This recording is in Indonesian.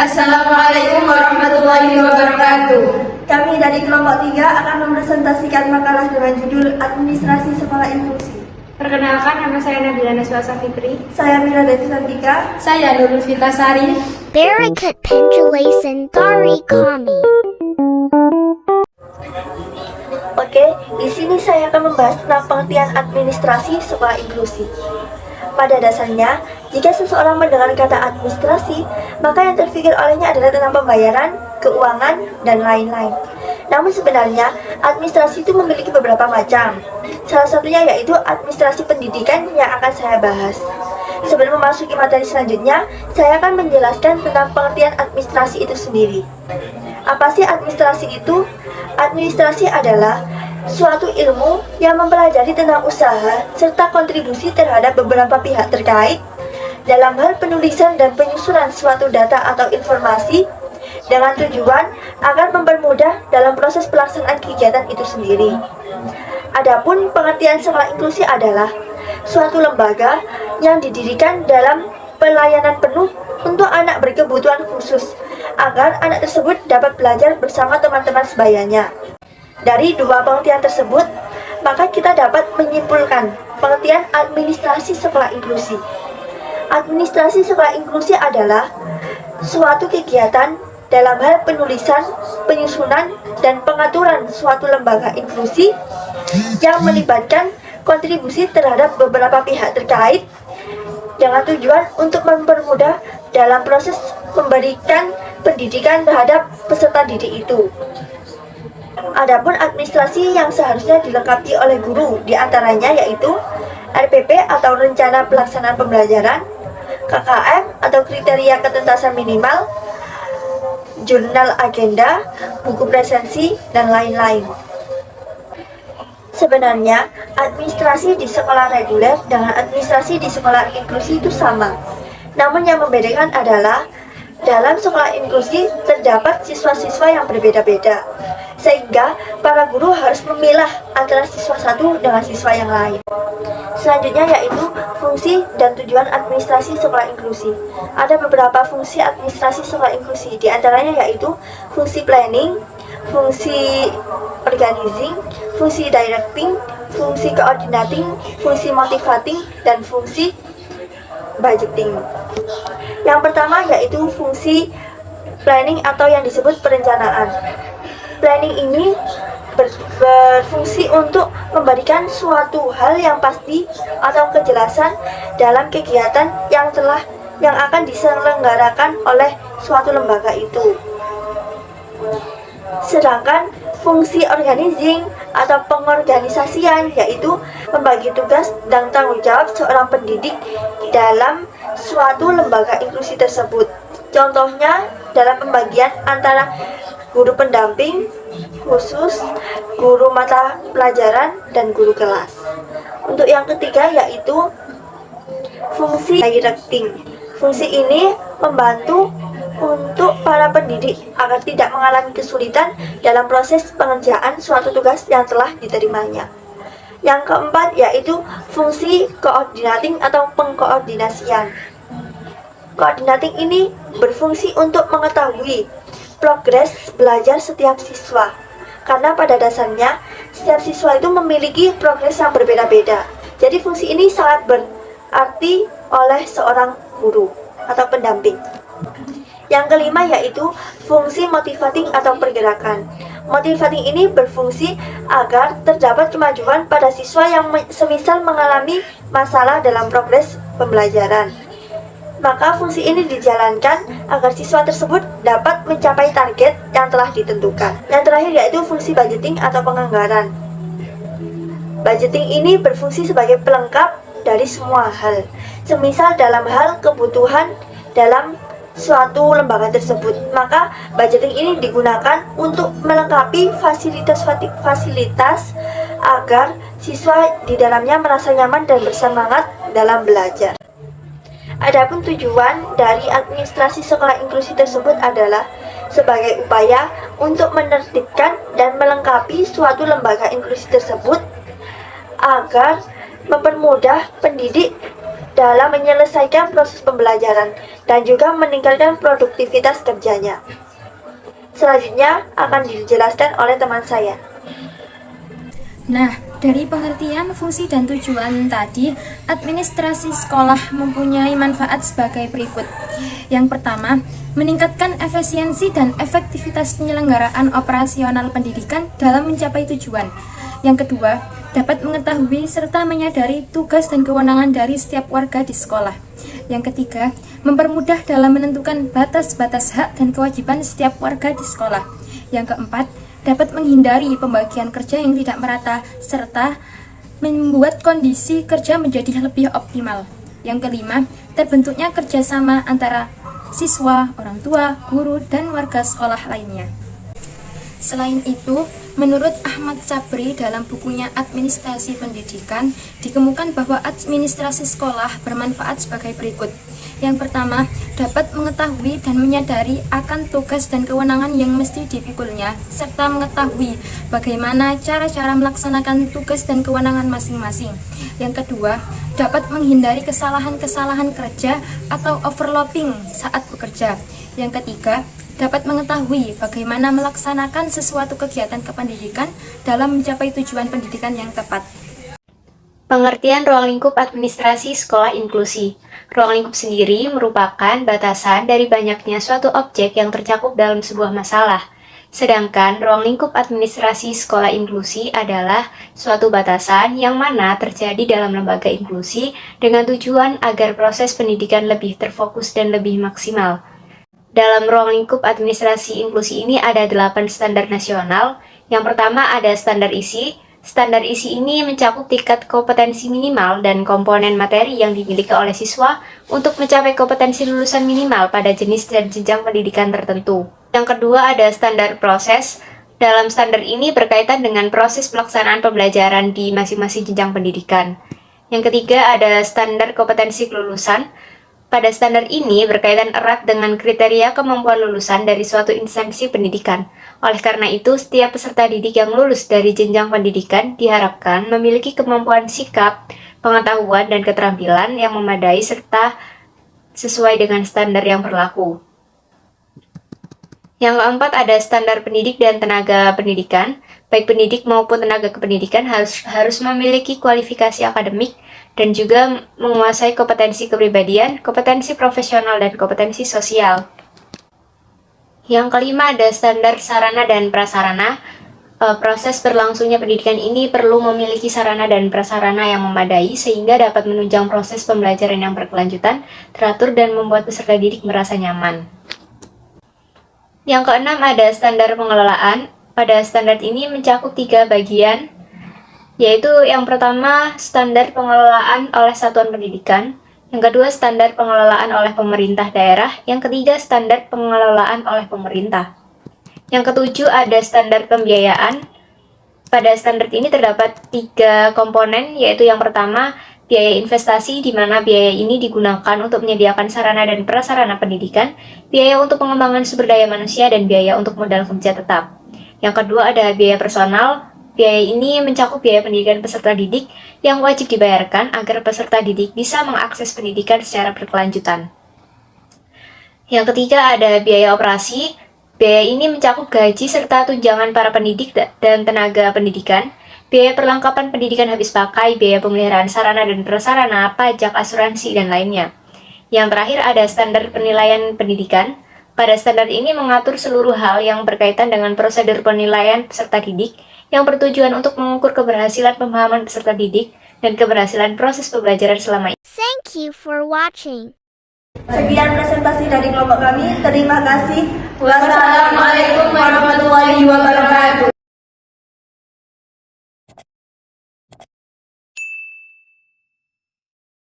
Assalamualaikum warahmatullahi wabarakatuh. Kami dari kelompok 3 akan mempresentasikan makalah dengan judul Administrasi Sekolah Inklusi. Perkenalkan, nama saya Nabila Naswa Safitri. Saya Mira Devisantika. Saya Nurul Vitasari. Barakat Pendulation Dari Kami. Oke, di sini saya akan membahas tentang pengertian administrasi sekolah inklusi. Pada dasarnya, jika seseorang mendengar kata administrasi, maka yang terpikir olehnya adalah tentang pembayaran, keuangan, dan lain-lain. Namun sebenarnya, administrasi itu memiliki beberapa macam. Salah satunya yaitu administrasi pendidikan yang akan saya bahas. Sebelum memasuki materi selanjutnya, saya akan menjelaskan tentang pengertian administrasi itu sendiri. Apa sih administrasi itu? Administrasi adalah suatu ilmu yang mempelajari tentang usaha serta kontribusi terhadap beberapa pihak terkait dalam hal penulisan dan penyusunan suatu data atau informasi dengan tujuan agar mempermudah dalam proses pelaksanaan kegiatan itu sendiri. Adapun pengertian sekolah inklusi adalah suatu lembaga yang didirikan dalam pelayanan penuh untuk anak berkebutuhan khusus agar anak tersebut dapat belajar bersama teman-teman sebayanya. Dari dua pengertian tersebut, maka kita dapat menyimpulkan pengertian administrasi sekolah inklusi. Administrasi sekolah inklusi adalah suatu kegiatan dalam hal penulisan, penyusunan, dan pengaturan suatu lembaga inklusi yang melibatkan kontribusi terhadap beberapa pihak terkait dengan tujuan untuk mempermudah dalam proses memberikan pendidikan terhadap peserta didik itu. Adapun administrasi yang seharusnya dilengkapi oleh guru diantaranya yaitu RPP atau Rencana Pelaksanaan Pembelajaran, KKM atau Kriteria Ketuntasan Minimal, Jurnal Agenda, buku presensi, dan lain-lain. Sebenarnya, administrasi di sekolah reguler dengan administrasi di sekolah inklusi itu sama. Namun yang membedakan adalah dalam sekolah inklusi terdapat siswa-siswa yang berbeda-beda, sehingga para guru harus memilah antara siswa satu dengan siswa yang lain. Selanjutnya yaitu fungsi dan tujuan administrasi sekolah inklusi. Ada beberapa fungsi administrasi sekolah inklusi, di antaranya yaitu fungsi planning, fungsi organizing, fungsi directing, fungsi coordinating, fungsi motivating, dan fungsi budgeting. Yang pertama yaitu fungsi planning atau yang disebut perencanaan. Planning ini berfungsi untuk memberikan suatu hal yang pasti atau kejelasan dalam kegiatan yang akan diselenggarakan oleh suatu lembaga itu. Sedangkan fungsi organizing atau pengorganisasian yaitu membagi tugas dan tanggung jawab seorang pendidik dalam suatu lembaga inklusi tersebut. Contohnya dalam pembagian antara guru pendamping khusus, guru mata pelajaran, dan guru kelas. Untuk yang ketiga yaitu fungsi directing. Fungsi ini membantu untuk para pendidik agar tidak mengalami kesulitan dalam proses pengerjaan suatu tugas yang telah diterimanya. Yang keempat yaitu fungsi coordinating atau pengkoordinasian. Coordinating ini berfungsi untuk mengetahui progres belajar setiap siswa, karena pada dasarnya setiap siswa itu memiliki progres yang berbeda-beda. Jadi fungsi ini sangat berarti oleh seorang guru atau pendamping. Yang kelima yaitu fungsi motivating atau pergerakan. Motivating ini berfungsi agar terdapat kemajuan pada siswa yang semisal mengalami masalah dalam progres pembelajaran. Maka fungsi ini dijalankan agar siswa tersebut dapat mencapai target yang telah ditentukan. Yang terakhir yaitu fungsi budgeting atau penganggaran. Budgeting ini berfungsi sebagai pelengkap dari semua hal. Semisal dalam hal kebutuhan dalam suatu lembaga tersebut, maka budgeting ini digunakan untuk melengkapi fasilitas-fasilitas agar siswa di dalamnya merasa nyaman dan bersemangat dalam belajar. Adapun tujuan dari administrasi sekolah inklusi tersebut adalah sebagai upaya untuk menertibkan dan melengkapi suatu lembaga inklusi tersebut agar mempermudah pendidik dalam menyelesaikan proses pembelajaran dan juga meningkatkan produktivitas kerjanya. Selanjutnya akan dijelaskan oleh teman saya. Nah, dari pengertian fungsi dan tujuan tadi, administrasi sekolah mempunyai manfaat sebagai berikut. Yang pertama, meningkatkan efisiensi dan efektivitas penyelenggaraan operasional pendidikan dalam mencapai tujuan. Yang kedua, dapat mengetahui serta menyadari tugas dan kewenangan dari setiap warga di sekolah. Yang ketiga, mempermudah dalam menentukan batas-batas hak dan kewajiban setiap warga di sekolah. Yang keempat, dapat menghindari pembagian kerja yang tidak merata, serta membuat kondisi kerja menjadi lebih optimal. Yang kelima, terbentuknya kerjasama antara siswa, orang tua, guru, dan warga sekolah lainnya. Selain itu, menurut Ahmad Sabri dalam bukunya Administrasi Pendidikan, dikemukakan bahwa administrasi sekolah bermanfaat sebagai berikut. Yang pertama, dapat mengetahui dan menyadari akan tugas dan kewenangan yang mesti dipikulnya, serta mengetahui bagaimana cara-cara melaksanakan tugas dan kewenangan masing-masing. Yang kedua, dapat menghindari kesalahan-kesalahan kerja atau overlapping saat bekerja. Yang ketiga, dapat mengetahui bagaimana melaksanakan sesuatu kegiatan kependidikan dalam mencapai tujuan pendidikan yang tepat. Pengertian ruang lingkup administrasi sekolah inklusi. Ruang lingkup sendiri merupakan batasan dari banyaknya suatu objek yang tercakup dalam sebuah masalah. Sedangkan ruang lingkup administrasi sekolah inklusi adalah suatu batasan yang mana terjadi dalam lembaga inklusi dengan tujuan agar proses pendidikan lebih terfokus dan lebih maksimal. Dalam ruang lingkup administrasi inklusi ini ada 8 standar nasional. Yang pertama ada standar isi. Standar isi ini mencakup tingkat kompetensi minimal dan komponen materi yang dimiliki oleh siswa untuk mencapai kompetensi lulusan minimal pada jenis dan jenjang pendidikan tertentu. Yang kedua ada standar proses. Dalam standar ini berkaitan dengan proses pelaksanaan pembelajaran di masing-masing jenjang pendidikan. Yang ketiga ada standar kompetensi kelulusan. Pada standar ini berkaitan erat dengan kriteria kemampuan lulusan dari suatu instansi pendidikan. Oleh karena itu, setiap peserta didik yang lulus dari jenjang pendidikan diharapkan memiliki kemampuan sikap, pengetahuan, dan keterampilan yang memadai serta sesuai dengan standar yang berlaku. Yang keempat ada standar pendidik dan tenaga pendidikan. Baik pendidik maupun tenaga kependidikan harus memiliki kualifikasi akademik dan juga menguasai kompetensi kepribadian, kompetensi profesional, dan kompetensi sosial. Yang kelima ada standar sarana dan prasarana. Proses berlangsungnya pendidikan ini perlu memiliki sarana dan prasarana yang memadai sehingga dapat menunjang proses pembelajaran yang berkelanjutan, teratur, dan membuat peserta didik merasa nyaman. Yang keenam ada standar pengelolaan. Pada standar ini mencakup 3 bagian, yaitu yang pertama standar pengelolaan oleh satuan pendidikan, yang kedua standar pengelolaan oleh pemerintah daerah, yang ketiga standar pengelolaan oleh pemerintah. Yang ketujuh ada standar pembiayaan. Pada standar ini terdapat 3 komponen, yaitu yang pertama biaya investasi, di mana biaya ini digunakan untuk menyediakan sarana dan prasarana pendidikan, biaya untuk pengembangan sumber daya manusia, dan biaya untuk modal kerja tetap. Yang kedua ada biaya personal. Biaya ini mencakup biaya pendidikan peserta didik yang wajib dibayarkan agar peserta didik bisa mengakses pendidikan secara berkelanjutan. Yang ketiga ada biaya operasi. Biaya ini mencakup gaji serta tunjangan para pendidik dan tenaga pendidikan, biaya perlengkapan pendidikan habis pakai, biaya pemeliharaan sarana dan prasarana, pajak, asuransi, dan lainnya. Yang terakhir ada standar penilaian pendidikan. Pada standar ini mengatur seluruh hal yang berkaitan dengan prosedur penilaian peserta didik yang bertujuan untuk mengukur keberhasilan pemahaman peserta didik dan keberhasilan proses pembelajaran selama ini. Thank you for watching. Sekian presentasi dari kelompok kami. Terima kasih. Wassalamualaikum warahmatullahi